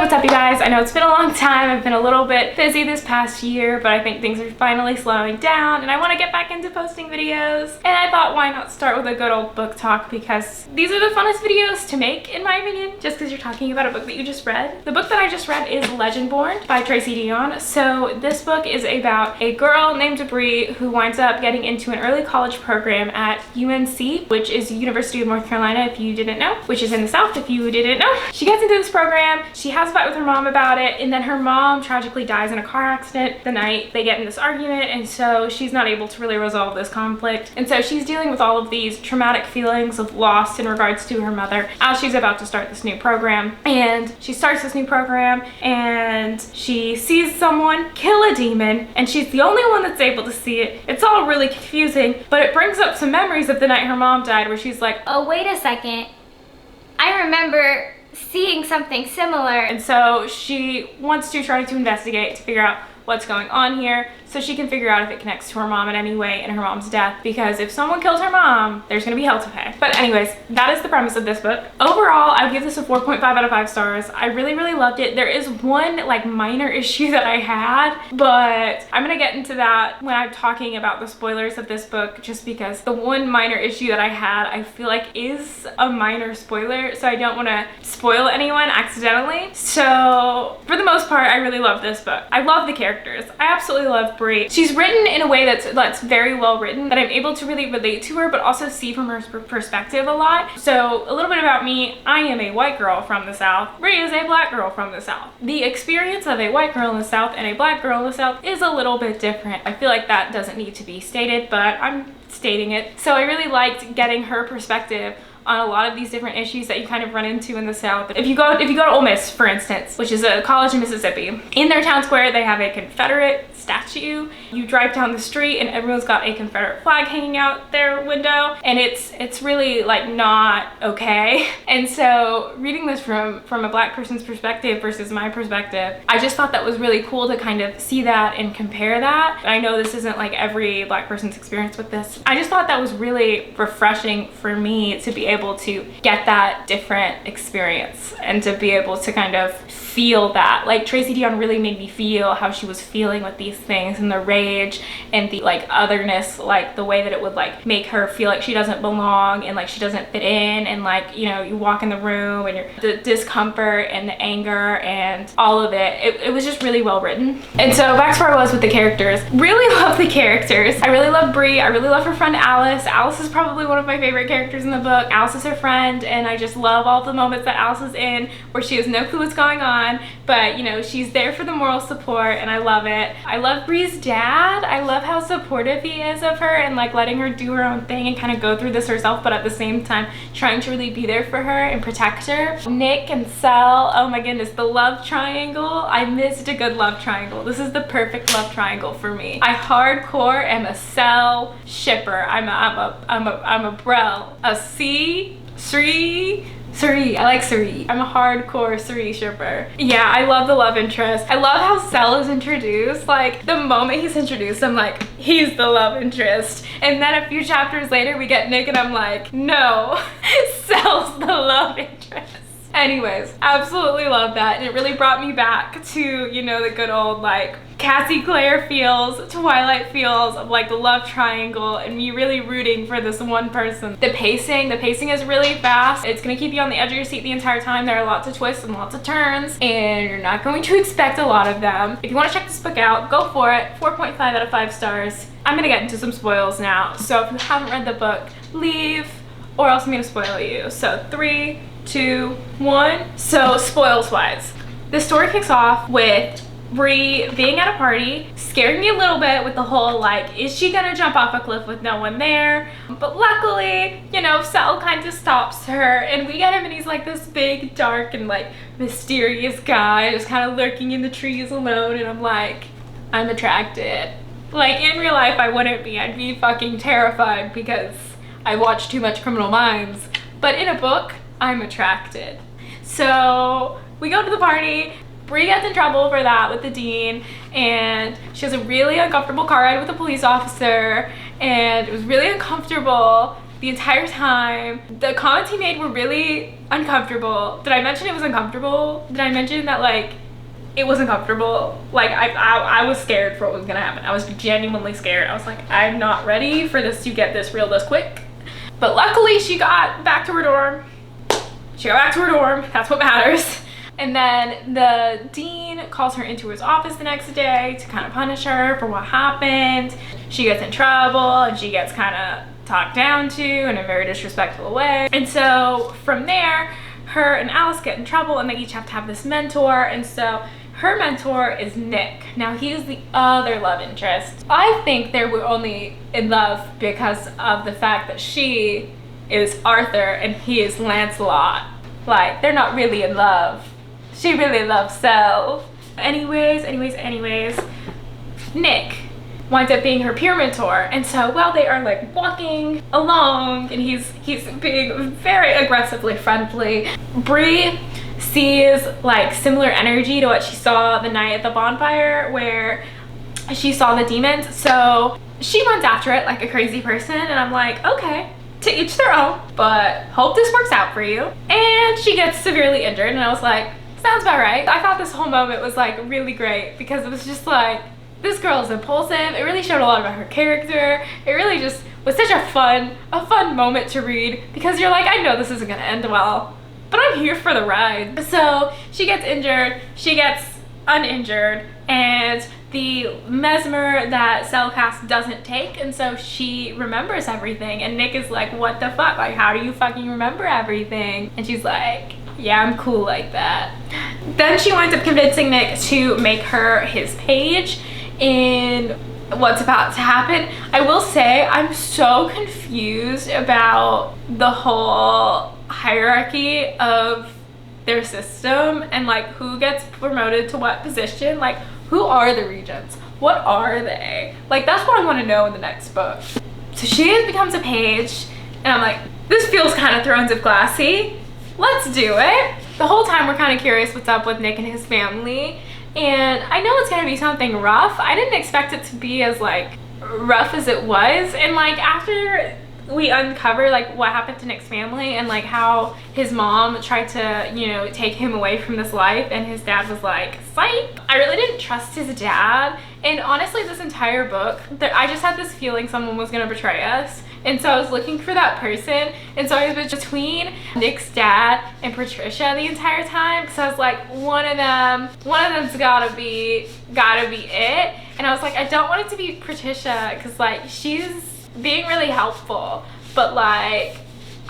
what's up, you guys? I know it's been a long time. I've been a little bit busy this past year, but I think things are finally slowing down and I want to get back into posting videos. And I thought, why not start with a good old book talk, because these are the funnest videos to make, in my opinion, just because you're talking about a book that you just read. The book that I just read is Legendborn by Tracy Dion. So this book is about a girl named Bree who winds up getting into an early college program at UNC, which is University of North Carolina, if you didn't know, which is in the South, if you didn't know. She gets into this program, she has a fight with her mom about it, and then her mom tragically dies in a car accident the night they get in this argument, and so she's not able to really resolve this conflict. And so she's dealing with all of these traumatic feelings of loss in regards to her mother as she's about to start this new program. And she starts this new program and she sees someone kill a demon, and she's the only one that's able to see it. It's all really confusing, but it brings up some memories of the night her mom died where she's like, oh, wait a second. I remember seeing something similar. And so she wants to try to investigate to figure out what's going on here so she can figure out if it connects to her mom in any way and her mom's death, because if someone kills her mom, there's gonna be hell to pay. But anyways, that is the premise of this book. Overall, I would give this a 4.5 out of 5 stars. I really loved it. There is one like minor issue that I had, but I'm gonna get into that when I'm talking about the spoilers of this book, just because the one minor issue that I had, I feel like is a minor spoiler, so I don't want to spoil anyone accidentally. So for the most part, I really love this book. I love the characters. I absolutely love Bree. She's written in a way that's very well written, that I'm able to really relate to her, but also see from her perspective a lot. So a little bit about me: I am a white girl from the South. Bree is a black girl from the South. The experience of a white girl in the South and a black girl in the South is a little bit different. I feel like that doesn't need to be stated, but I'm stating it. So I really liked getting her perspective on a lot of these different issues that you kind of run into in the South. If you go to Ole Miss, for instance, which is a college in Mississippi, in their town square they have a Confederate statue. You drive down the street and everyone's got a Confederate flag hanging out their window, and it's really like not okay. And so reading this from a black person's perspective versus my perspective, I just thought that was really cool to kind of see that and compare that. I know this isn't like every black person's experience with this. I just thought that was really refreshing for me to be able to get that different experience and to be able to kind of feel that. Like Tracy Dion really made me feel how she was feeling with these things, and the rage and the like otherness, like the way that it would like make her feel like she doesn't belong and like she doesn't fit in, and like, you know, you walk in the room and the discomfort and the anger and all of it. It was just really well written. And so back to where I was with the characters. Really love the characters. I really love Bree. I really love her friend Alice. Alice is probably one of my favorite characters in the book. Alice is her friend, and I just love all the moments that Alice is in where she has no clue what's going on, but you know, she's there for the moral support, and I love it. I love Bree's dad. I love how supportive he is of her and like letting her do her own thing and kind of go through this herself, but at the same time trying to really be there for her and protect her. Nick and Sel, oh my goodness, the love triangle. I missed a good love triangle. This is the perfect love triangle for me. I hardcore am a Sel shipper. I'm a Brel, a Suri. I like Suri. I'm a hardcore Suri shipper. Yeah, I love the love interest. I love how Sel is introduced. Like the moment he's introduced, I'm like, he's the love interest. And then a few chapters later we get Nick and I'm like, no, Sel's the love interest. Anyways, absolutely love that. And it really brought me back to, you know, the good old like Cassie Clare feels, Twilight feels of like the love triangle, and me really rooting for this one person. The pacing is really fast. It's gonna keep you on the edge of your seat the entire time. There are lots of twists and lots of turns, and you're not going to expect a lot of them. If you want to check this book out, go for it. 4.5 out of 5 stars. I'm gonna get into some spoils now, so if you haven't read the book, leave, or else I'm gonna spoil you. So 3, 2, 1. So spoils wise, the story kicks off with Bree being at a party, scaring me a little bit with the whole like, is she gonna jump off a cliff with no one there? But luckily, you know, Sel kind of stops her, and we get him, and he's like this big, dark, and like mysterious guy just kind of lurking in the trees alone, and I'm like, I'm attracted. Like in real life I wouldn't be. I'd be fucking terrified because I watch too much Criminal Minds, but in a book I'm attracted. So we go to the party. Bree gets in trouble for that with the dean, and she has a really uncomfortable car ride with a police officer, and it was really uncomfortable. the entire time. The comments he made were really uncomfortable. Did I mention it was uncomfortable? Did I mention that like it was uncomfortable? Like I was scared for what was gonna happen. I was genuinely scared. I was like, I'm not ready for this to get this real this quick. But luckily she got back to her dorm. That's what matters. And then the dean calls her into his office the next day to kind of punish her for what happened. She gets in trouble and she gets kind of talked down to in a very disrespectful way. And so from there, her and Alice get in trouble and they each have to have this mentor. And so her mentor is Nick. Now he's the other love interest. I think they were only in love because of the fact that she is Arthur and he is Lancelot. Like, they're not really in love. She really loves Sel. Anyways, Nick winds up being her peer mentor. And so while they are like walking along and he's being very aggressively friendly, Bree sees like similar energy to what she saw the night at the bonfire where she saw the demons. So she runs after it like a crazy person, and I'm like, okay, to each their own, but hope this works out for you. And she gets severely injured, and I was like, sounds about right. I thought this whole moment was like really great because it was just like, this girl is impulsive. It really showed a lot about her character. It really just was such a fun moment to read because you're like, I know this isn't gonna end well, but I'm here for the ride. So she gets injured, she gets uninjured, and the mesmer that Cellcast doesn't take, and so she remembers everything. And Nick is like, what the fuck? Like, how do you fucking remember everything? And she's like, yeah, I'm cool like that. Then she winds up convincing Nick to make her his page in what's about to happen. I will say I'm so confused about the whole hierarchy of their system and like who gets promoted to what position. Like, who are the regents? What are they? Like, that's what I want to know in the next book. So she becomes a page, and I'm like, this feels kind of Thrones of Glassy. Let's do it. The whole time we're kind of curious what's up with Nick and his family, and I know it's gonna be something rough. I didn't expect it to be as like rough as it was, and like after we uncover like what happened to Nick's family and like how his mom tried to, you know, take him away from this life, and his dad was like, psych. I really didn't trust his dad, and honestly this entire book, I just had this feeling someone was gonna betray us. And so I was looking for that person, and so I was between Nick's dad and Patricia the entire time, because I was like, one of them's gotta be it. And I was like, I don't want it to be Patricia because like she's being really helpful, but like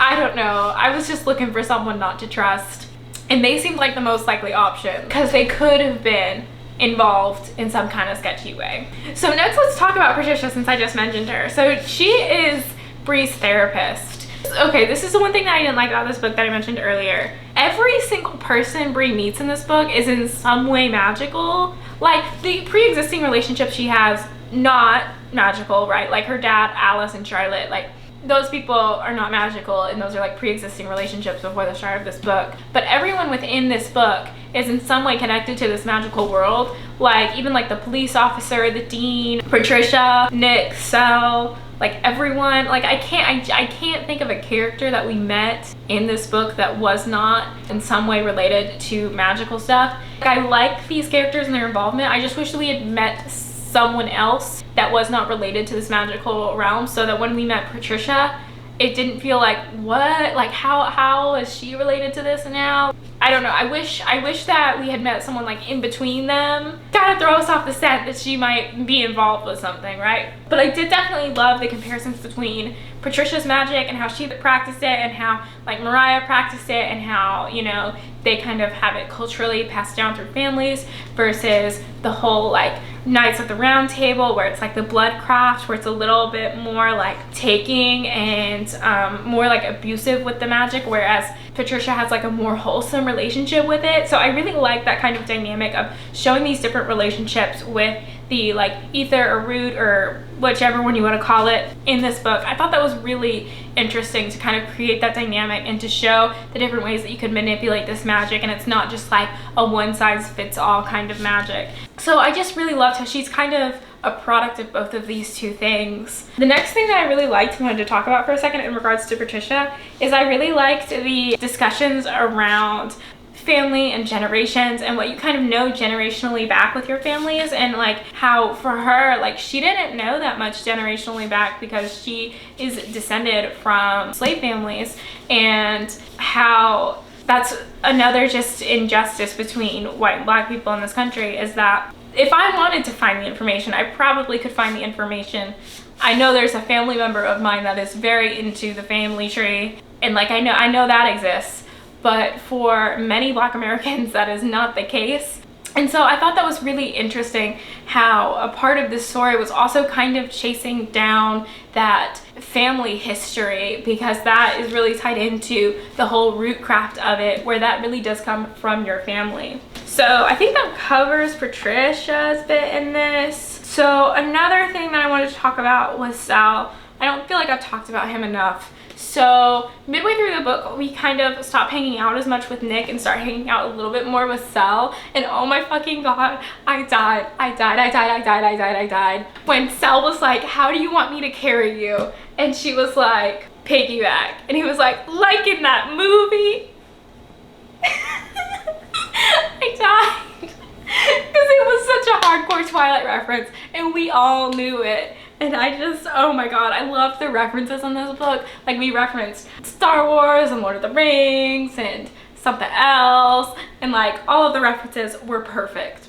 I don't know, I was just looking for someone not to trust, and they seemed like the most likely option because they could have been involved in some kind of sketchy way. So next let's talk about Patricia, since I just mentioned her. So she is Bree's therapist. Okay, this is the one thing that I didn't like about this book that I mentioned earlier. Every single person Bree meets in this book is in some way magical. Like, the pre-existing relationship she has, not magical, right? Like her dad, Alice, and Charlotte, like those people are not magical, and those are like pre-existing relationships before the start of this book. But everyone within this book is in some way connected to this magical world. Like even like the police officer, the dean, Patricia, Nick, Sel, like everyone. Like I can't think of a character that we met in this book that was not in some way related to magical stuff. Like, I like these characters and their involvement. I just wish that we had met someone else that was not related to this magical realm, so that when we met Patricia, it didn't feel like, what? Like how is she related to this now? I don't know. I wish that we had met someone like in between them. Kind of throw us off the scent that she might be involved with something, right? But I did definitely love the comparisons between Patricia's magic and how she practiced it, and how like Mariah practiced it, and how, you know, they kind of have it culturally passed down through families, versus the whole like Knights of the Round Table, where it's like the blood craft, where it's a little bit more like taking and more like abusive with the magic, whereas Patricia has like a more wholesome relationship with it. So I really like that kind of dynamic of showing these different relationships with the like ether or root or whichever one you want to call it in this book. I thought that was really interesting to kind of create that dynamic and to show the different ways that you could manipulate this magic, and it's not just like a one size fits all kind of magic. So I just really loved how she's kind of a product of both of these two things. The next thing that I really liked and wanted to talk about for a second in regards to Patricia is I really liked the discussions around family and generations and what you kind of know generationally back with your families, and like how for her, like she didn't know that much generationally back because she is descended from slave families, and how that's another just injustice between white and black people in this country, is that if I wanted to find the information, I probably could find the information. I know there's a family member of mine that is very into the family tree, and like I know that exists. But for many Black Americans, that is not the case. And so I thought that was really interesting how a part of this story was also kind of chasing down that family history, because that is really tied into the whole root craft of it, where that really does come from your family. So I think that covers Patricia's bit in this. So another thing that I wanted to talk about was Sal. I don't feel like I've talked about him enough. So midway through the book, we kind of stopped hanging out as much with Nick and start hanging out a little bit more with Sal. And oh my fucking God, I died. When Sal was like, how do you want me to carry you? And she was like, piggyback. And he was like in that movie. I died. Because it was such a hardcore Twilight reference and we all knew it. And I just, oh my God, I love the references in this book. Like we referenced Star Wars and Lord of the Rings and something else. And like all of the references were perfect.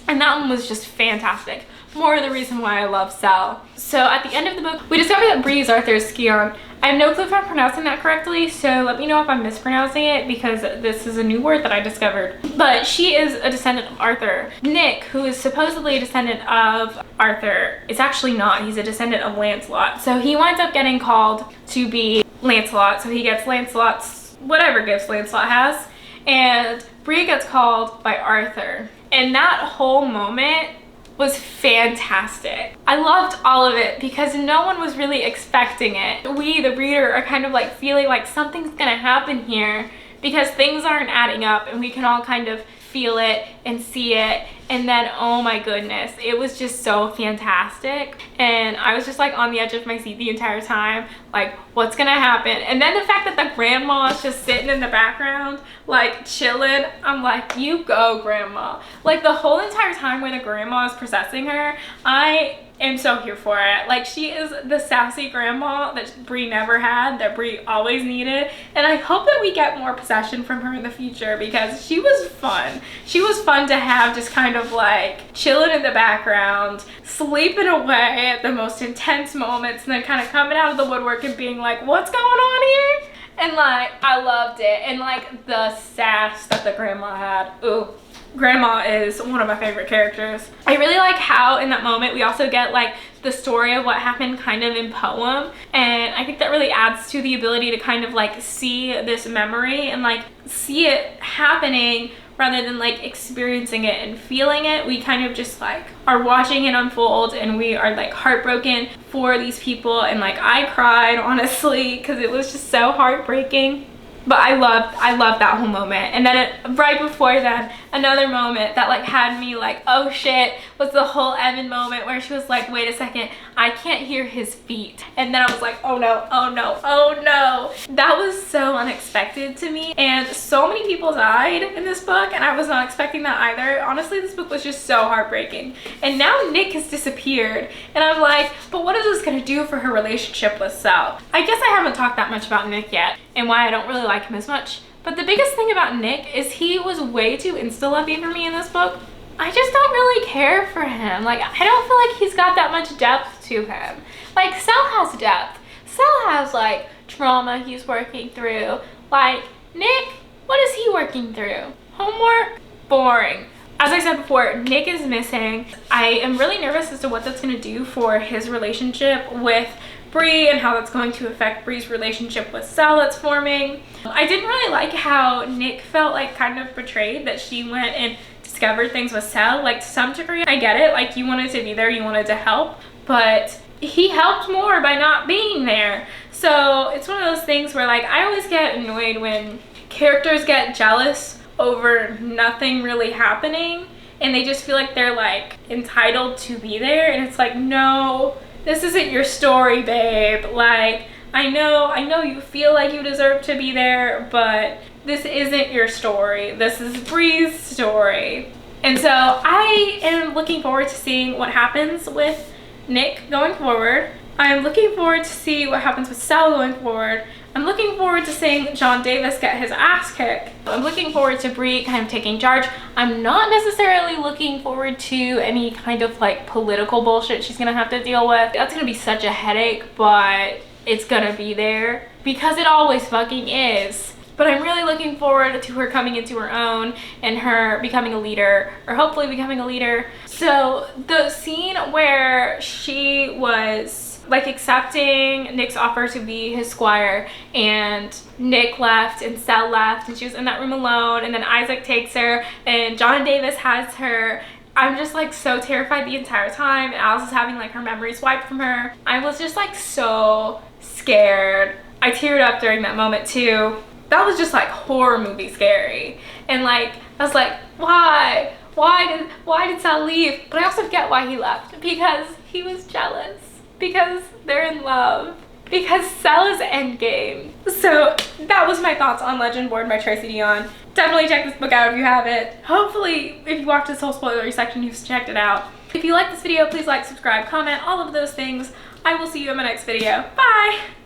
And that one was just fantastic. More of the reason why I love Sal. So at the end of the book, we discover that Bree is Arthur's scion. I have no clue if I'm pronouncing that correctly, so let me know if I'm mispronouncing it, because this is a new word that I discovered. But she is a descendant of Arthur. Nick, who is supposedly a descendant of Arthur, is actually not. He's a descendant of Lancelot. So he winds up getting called to be Lancelot. So he gets Lancelot's, whatever gifts Lancelot has. And Bree gets called by Arthur. And that whole moment was fantastic. I loved all of it because no one was really expecting it. We, the reader, are kind of like feeling like something's gonna happen here because things aren't adding up, and we can all kind of feel it and see it. And then, oh my goodness, it was just so fantastic. And I was just like on the edge of my seat the entire time, like what's gonna happen? And then the fact that the grandma is just sitting in the background, like chilling, I'm like, you go, grandma. Like the whole entire time where the grandma is possessing her, I am so here for it. Like she is the sassy grandma that Bree never had, that Bree always needed. And I hope that we get more possession from her in the future, because she was fun. She was fun to have, just kind of like chilling in the background, sleeping away at the most intense moments, and then kind of coming out of the woodwork and being like, what's going on here? And like, I loved it. And like the sass that the grandma had, ooh. Grandma is one of my favorite characters. I really like how in that moment we also get like the story of what happened kind of in poem, and I think that really adds to the ability to kind of like see this memory and like see it happening rather than like experiencing it and feeling it. We kind of just like are watching it unfold, and we are like heartbroken for these people. And like I cried honestly because it was just so heartbreaking. But I loved that whole moment. And then right before that, another moment that like had me like, oh shit, was the whole Evan moment where she was like, wait a second, I can't hear his feet. And then I was like, oh no, oh no, oh no. That was so unexpected to me. And so many people died in this book, and I was not expecting that either. Honestly, this book was just so heartbreaking. And now Nick has disappeared. And I'm like, but what is this gonna do for her relationship with Sal? I guess I haven't talked that much about Nick yet, and why I don't really like him as much. But the biggest thing about Nick is he was way too insta-lovey for me in this book. I just don't really care for him. Like, I don't feel like he's got that much depth to him. Like, Sal has depth. Sal has like trauma he's working through. Like, Nick, what is he working through? Homework? Boring. As I said before, Nick is missing. I am really nervous as to what that's gonna do for his relationship with Bree and how that's going to affect Bree's relationship with Sal that's forming. I didn't really like how Nick felt like kind of betrayed that she went and discovered things with Sal. Like, to some degree, I get it. Like, you wanted to be there, you wanted to help, but he helped more by not being there. So it's one of those things where like I always get annoyed when characters get jealous over nothing really happening. and they just feel like they're like entitled to be there, and it's like, no, this isn't your story, babe. Like, I know you feel like you deserve to be there, but this isn't your story. This is Bree's story. And so I am looking forward to seeing what happens with Nick going forward. I'm looking forward to see what happens with Sal going forward. I'm looking forward to seeing John Davis get his ass kicked. I'm looking forward to Bree kind of taking charge. I'm not necessarily looking forward to any kind of like political bullshit she's gonna have to deal with. That's gonna be such a headache, but it's gonna be there because it always fucking is. But I'm really looking forward to her coming into her own and her becoming a leader, or hopefully becoming a leader. So the scene where she was like accepting Nick's offer to be his squire, and Nick left and Sal left and she was in that room alone, and then Isaac takes her and John Davis has her. I'm just like so terrified the entire time, and Alice is having like her memories wiped from her. I was just like so scared. I teared up during that moment too. That was just like horror movie scary. And like I was like, why did Sal leave? But I also get why he left, because he was jealous, because they're in love, because Sal is endgame. So that was my thoughts on Legendborn by Tracy Dion. Definitely check this book out if you haven't. Hopefully if you watched this whole spoilery section, you've checked it out. If you like this video, please like, subscribe, comment, all of those things. I will see you in my next video. Bye!